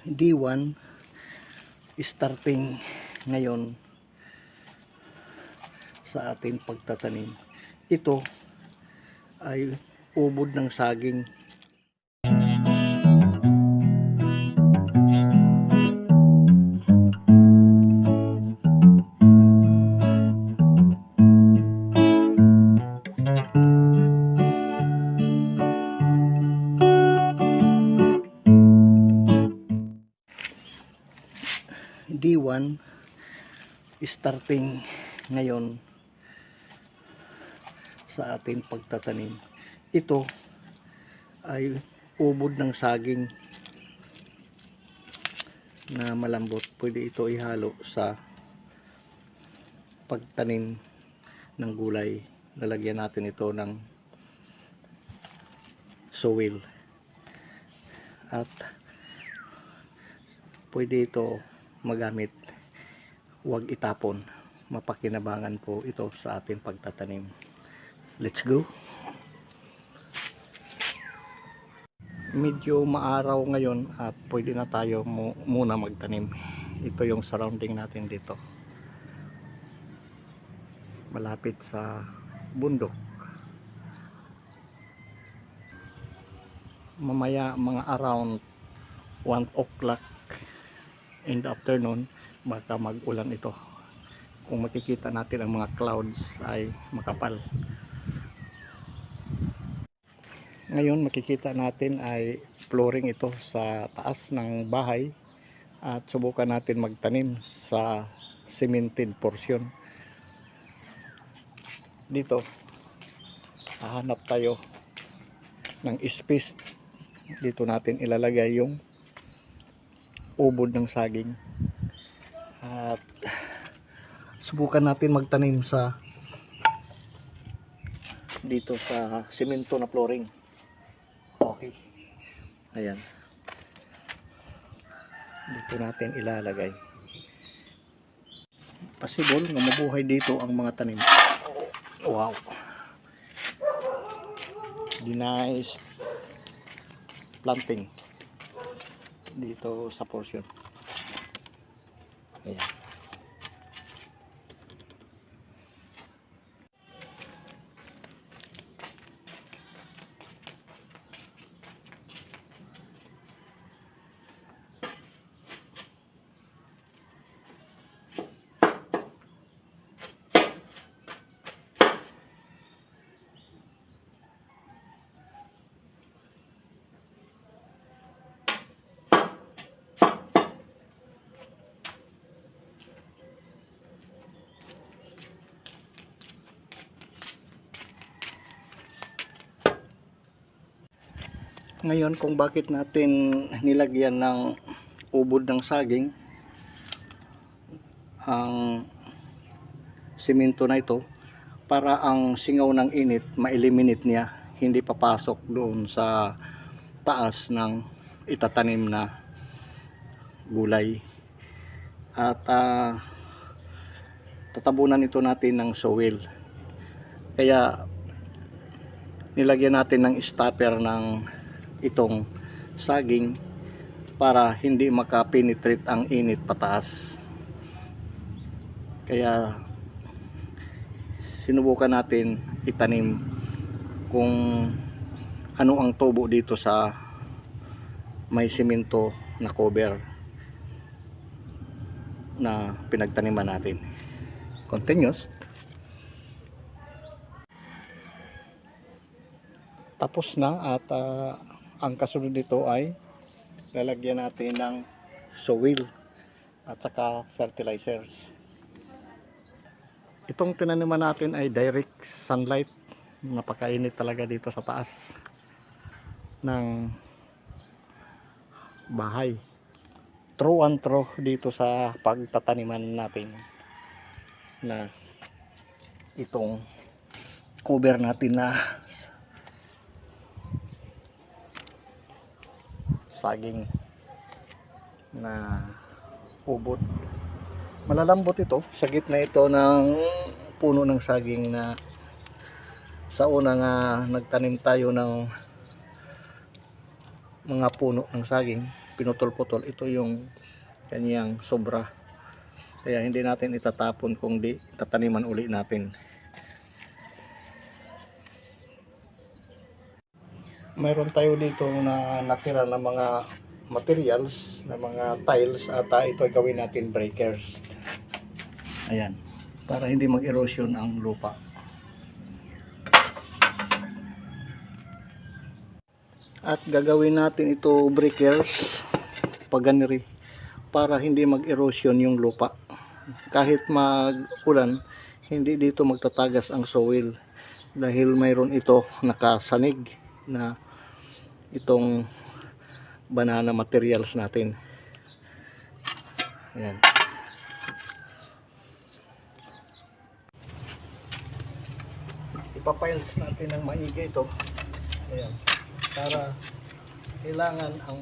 D1 starting ngayon sa ating pagtatanim. Ito ay ubod ng saging. D1 starting ngayon sa ating pagtatanim. Ito ay ubod ng saging na malambot. Pwede ito ihalo sa pagtanim ng gulay. Lalagyan natin ito ng soil at pwede ito magamit, huwag itapon. Mapakinabangan po ito sa ating pagtatanim. Let's go. Medyo maaraw ngayon at pwede na tayo muna magtanim. Ito yung surrounding natin dito, malapit sa bundok. Mamaya mga around 1 o'clock in the afternoon baka mag-ulan ito. Kung makikita natin ang mga clouds ay makapal. Ngayon makikita natin ay flooring ito sa taas ng bahay at subukan natin magtanim sa cemented portion. Dito hahanap tayo ng space. Dito natin ilalagay yung ubod ng saging at subukan natin magtanim sa dito sa semento na flooring. Okay, ayan, dito natin ilalagay. Possible na mabuhay dito ang mga tanim. Wow, nice planting dito sa portion. Ayan. Ngayon kung bakit natin nilagyan ng ubod ng saging ang simento na ito, para ang singaw ng init ma-eliminate niya, hindi papasok doon sa taas ng itatanim na gulay. At tatabunan ito natin ng soil, kaya nilagyan natin ng stopper ng itong saging para hindi makapenetrate ang init pataas. Kaya sinubukan natin itanim kung ano ang tubo dito sa may simento na cover na pinagtaniman natin. Continuous. Tapos na at ang kasunod nito ay lalagyan natin ng soil at saka fertilizers. Itong tinaniman natin ay direct sunlight. Napakainit talaga dito sa taas ng bahay. True and true dito sa pagtataniman natin na itong cover natin na saging na ubod. Malalambot ito, sa gitna ito ng puno ng saging na sa una nga nagtanim tayo ng mga puno ng saging, pinutol-putol, ito yung kanyang sobra. Kaya hindi natin itatapon, kung di tataniman uli natin. Mayroon tayo dito na natira na mga materials, na mga tiles, at ito ay gawin natin breakers. Ayan, para hindi mag-erosion ang lupa. At gagawin natin ito breakers paganiri, para hindi mag-erosion yung lupa. Kahit mag-ulan, hindi dito magtatagas ang soil, dahil mayroon ito nakasanig na itong banana materials natin. Ayan. Ipapiles natin ng maigi ito. Ayan. Para kailangan ang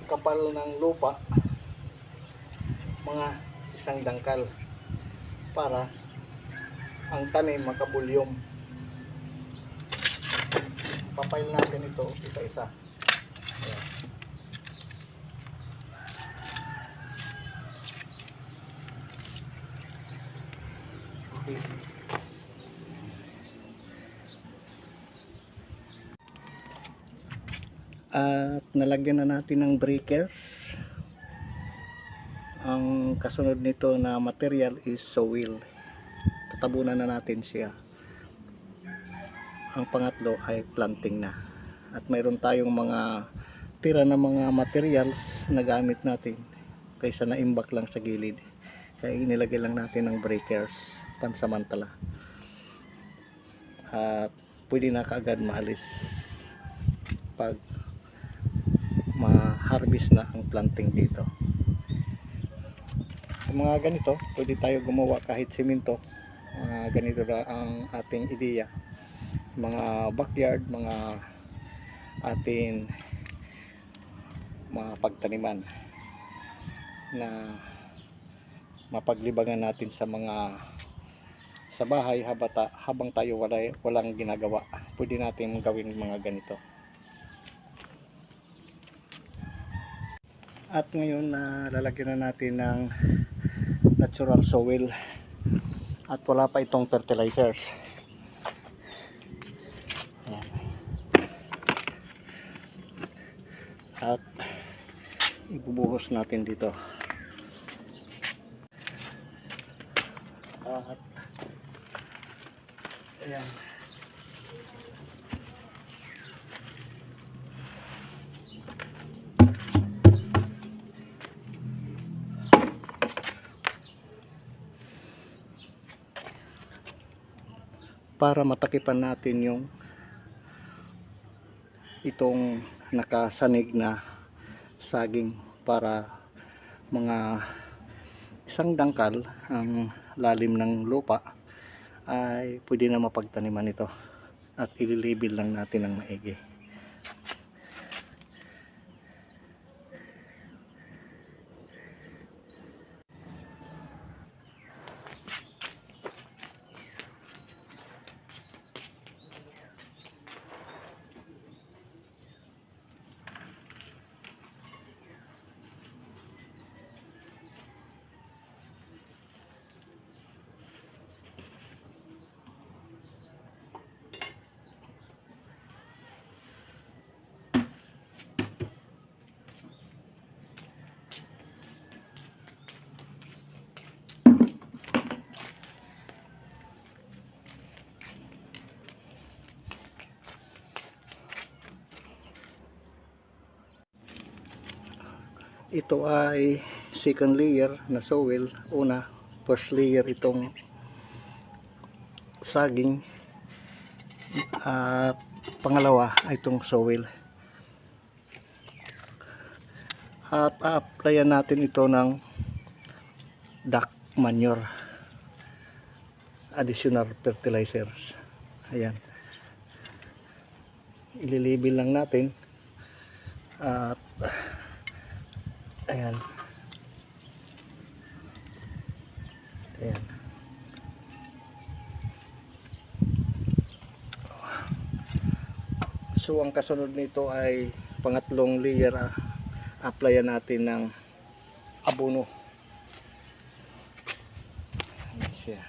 kapal ng lupa mga isang dangkal, para ang tanim makabulyom. Papile natin ito isa-isa. Ayan. Okay. At nalagyan na natin ng breakers. Ang kasunod nito na material is soil. Tatabunan na natin siya. Ang pangatlo ay planting na. At mayroon tayong mga tira na mga materials na gamit natin, kaysa naimbak lang sa gilid. Kaya inilagay lang natin ng breakers pansamantala. At pwede na kaagad maalis pag ma-harvest na ang planting dito. Sa mga ganito, pwede tayo gumawa kahit simento. Ganito na ang ating ideya. Mga backyard, mga ating mga pagtaniman na mapaglibangan natin sa bahay habang tayo walang ginagawa. Pwede natin gawin mga ganito. At ngayon lalagyan na natin ng natural soil, at wala pa itong fertilizers. Ayan. At ibubuhos natin dito. At ayan. Para matakipan natin yung itong nakasanig na saging, para mga isang dangkal ang lalim ng lupa ay pwede na mapagtaniman ito, at ililibil lang natin ng maigi. Ito ay second layer na soil. Una, first layer itong saging, at pangalawa ay itong soil. At a-applyan natin ito ng duck manure, additional fertilizers. Ayan, ililibil lang natin. At ayan. Ayan. So ang kasunod nito ay pangatlong layer applyan natin ng abono. Ayan siya.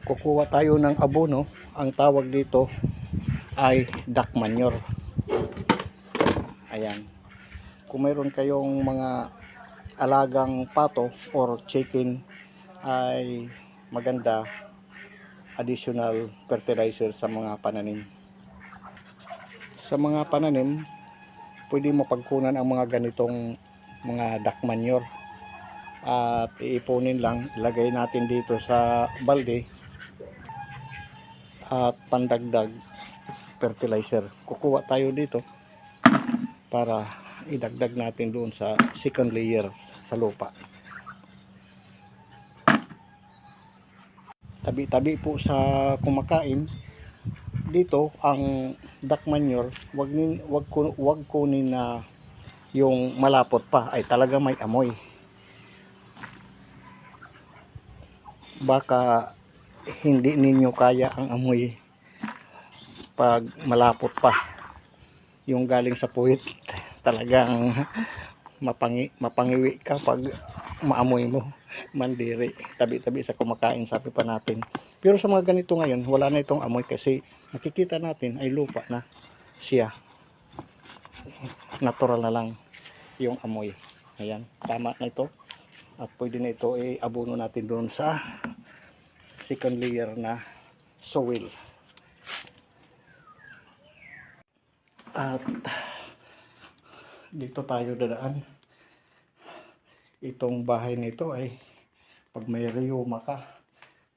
Kukuha tayo ng abono. Ang tawag dito ay duck manure. Ayan. Kung mayroon kayong mga alagang pato or chicken, ay maganda additional fertilizer sa mga pananim. Sa mga pananim, pwede mo pagkunan ang mga ganitong mga duck manure at iipunin lang, ilagay natin dito sa balde at pandagdag fertilizer. Kukuha tayo dito para idagdag natin doon sa second layer sa lupa. Tabi-tabi po sa kumakain dito ang duck manure, wag kunin na yung malapot pa, ay talaga may amoy. Baka hindi ninyo kaya ang amoy pag malapot pa. Yung galing sa puwit, talagang mapangiwi ka pag maamoy mo. Mandiri, tabi-tabi sa kumakain, sabi pa natin. Pero sa mga ganito ngayon, wala na itong amoy kasi nakikita natin ay lupa na siya. Natural na lang yung amoy. Ayan, tama na ito. At pwede na ito abono natin doon sa second layer na soil. At dito tayo dadaan. Itong bahay nito ay pag may riyuma ka,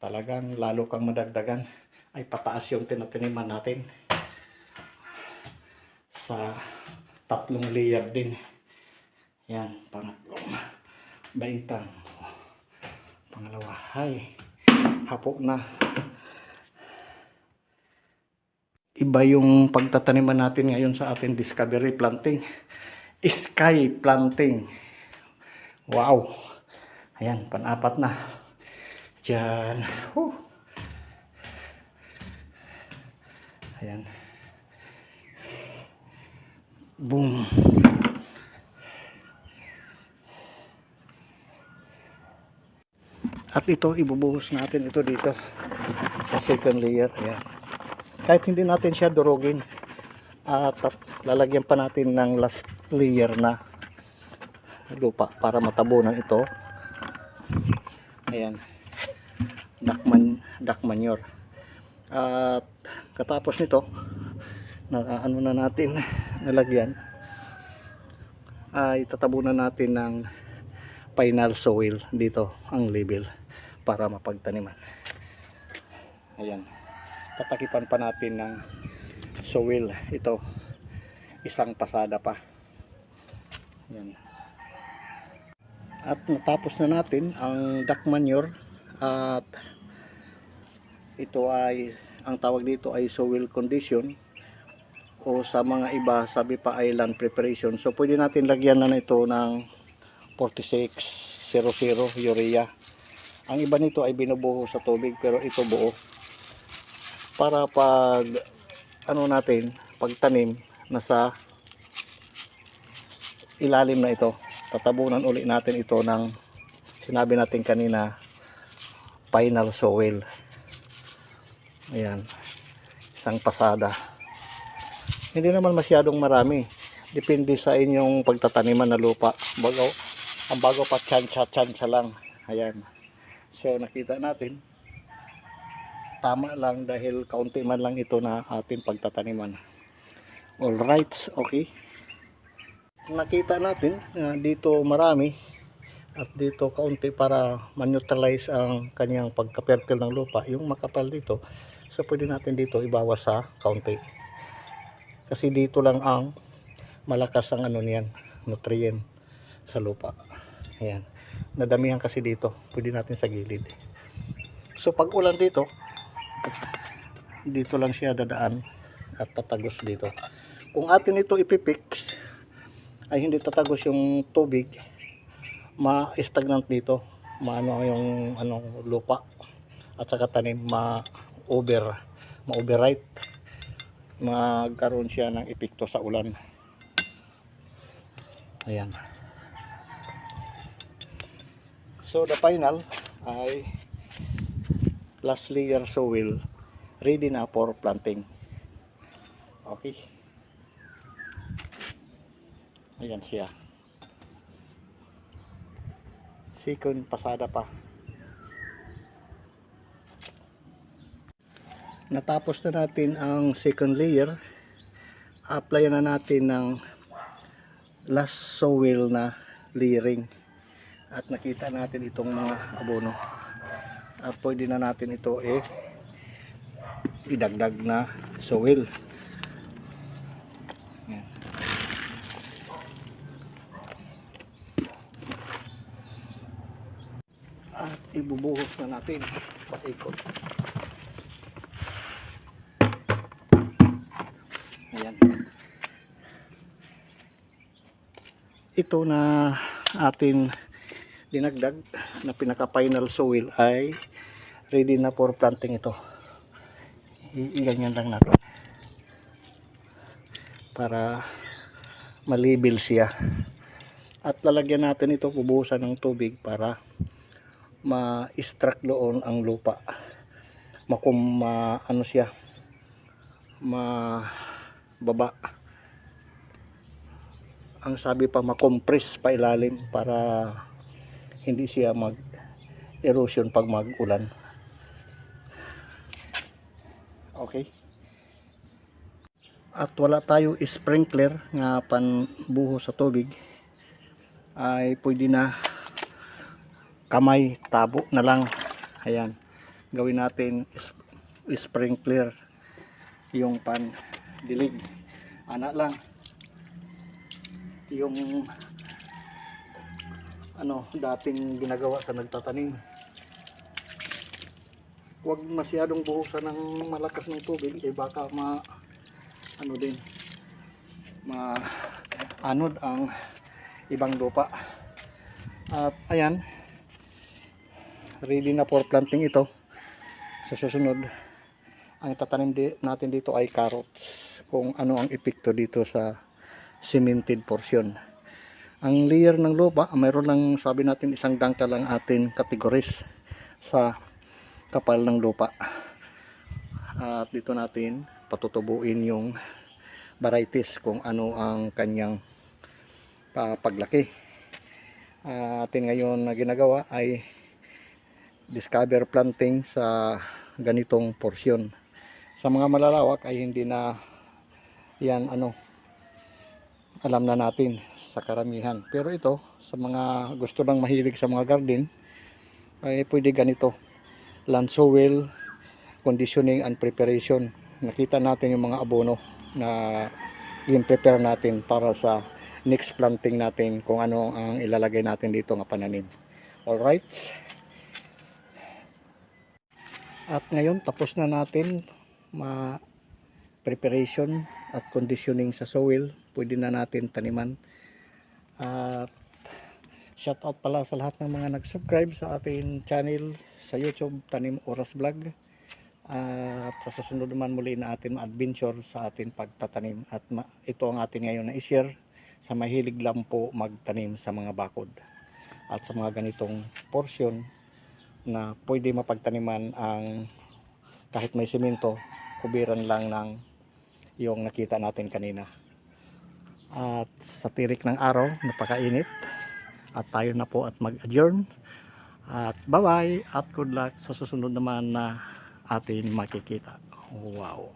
talagang lalo kang madagdagan. Ay pataas yung tinataniman natin sa 3 layer din. Yan, pangatlong baitang. Pangalawa, ay hapo na. Iba yung pagtataniman natin ngayon sa ating discovery planting, sky planting. Wow, ayan, pang-apat na dyan. Ayan, boom. At ito, ibubuhos natin ito dito sa second layer. Ayan. Kahit hindi natin siya durugin, at lalagyan pa natin ng last layer na lupa para matabunan ito. Ayan, duck manure. At katapos nito, na ano na natin nalagyan, ay tatabunan natin ng final soil dito ang label para mapagtaniman. Ayan, tatakipan pa natin ng soil ito, isang pasada pa. Ayan. At natapos na natin ang duck manure, at ito ay, ang tawag dito ay soil condition, o sa mga iba sabi pa ay land preparation. So pwede natin lagyan na ito ng 4600 urea. Ang iba nito ay binubuho sa tubig, pero ito buo, para pag ano natin, pagtanim nasa ilalim na ito, tatabunan uli natin ito ng sinabi natin kanina, final soil. Ayan, isang pasada. Hindi naman masyadong marami, depende sa inyong pagtataniman na lupa. Ang bago pa tsansa lang. Ayan, so nakita natin tama lang dahil kaunti man lang ito na ating pagtataniman. Alright, okay. Nakita natin dito marami at dito kaunti para ma-neutralize ang kanyang pagka-fertile ng lupa, yung makapal dito. So pwede natin dito ibawas sa kaunti, kasi dito lang ang malakas ang ano niyan, nutrient sa lupa. Ayan, nadamihan kasi dito, pwede natin sa gilid. So pag ulan dito lang siya dadaan at tatagos dito. Kung atin ito ipipix, ay hindi tatagos yung tubig, ma-stagnant dito, maano yung lupa at saka tanim, ma-override, magkaroon siya ng epekto sa ulan. Ayan. So the final ay last layer soil ready na for planting. Okay. Ayan siya. Second pasada pa. Natapos na natin ang second layer. Apply na natin ng last soil na layering. At nakita natin itong mga abono. At pwede na natin ito idagdag na soil. Ayan. At ibubuhos na natin paikot. Ayan. Ito na atin dinagdag na pinaka final soil ay ready na for planting ito. Iganyan lang natin para malibel siya. At lalagyan natin ito, bubuhusan ng tubig para ma-extract doon ang lupa. Ano siya, mababa. Ang sabi pa, makompress pa ilalim para hindi siya mag-erosion pag mag-ulan. Okay. At wala tayo sprinkler nga panbuho sa tubig, ay pwede na kamay tabo na lang. Ayan, gawin natin sprinkler yung pandilig. Ana lang yung dating ginagawa sa nagtatanim. Huwag masyadong buhusan ng malakas ng tubig, baka anod ang ibang lupa. At ayan, ready na for planting ito. Sa susunod, ang tatanim natin dito ay carrots, kung ano ang epekto dito sa cemented portion. Ang layer ng lupa, mayroon lang, sabi natin, isang dangkal lang atin categories sa kapal ng lupa. At dito natin patutubuin yung varieties kung ano ang kanyang paglaki. Atin ngayon na ginagawa ay discover planting sa ganitong portion. Sa mga malalawak ay hindi na yan alam na natin sa karamihan. Pero ito, sa mga gusto lang mahilig sa mga garden, ay pwede ganito. Land soil, conditioning and preparation. Nakita natin yung mga abono na i-prepare natin para sa next planting natin, kung ano ang ilalagay natin dito nga pananim. Alright. At ngayon, tapos na natin preparation at conditioning sa soil. Pwede na natin taniman. At shout out pala sa lahat ng mga nag-subscribe sa ating channel sa YouTube, Tanim Oras Vlog. At sa susunod naman muli na atin ma-adventure sa ating pagtatanim. At ito ang atin ngayon na i-share sa mahilig lang po magtanim sa mga bakod. At sa mga ganitong portion na pwede mapagtaniman ang kahit may simento, kubiran lang ng yung nakita natin kanina. At sa tirik ng araw, napakainit. At tayo na po at mag-adjourn. At bye-bye at good luck sa susunod naman na atin makikita. Wow!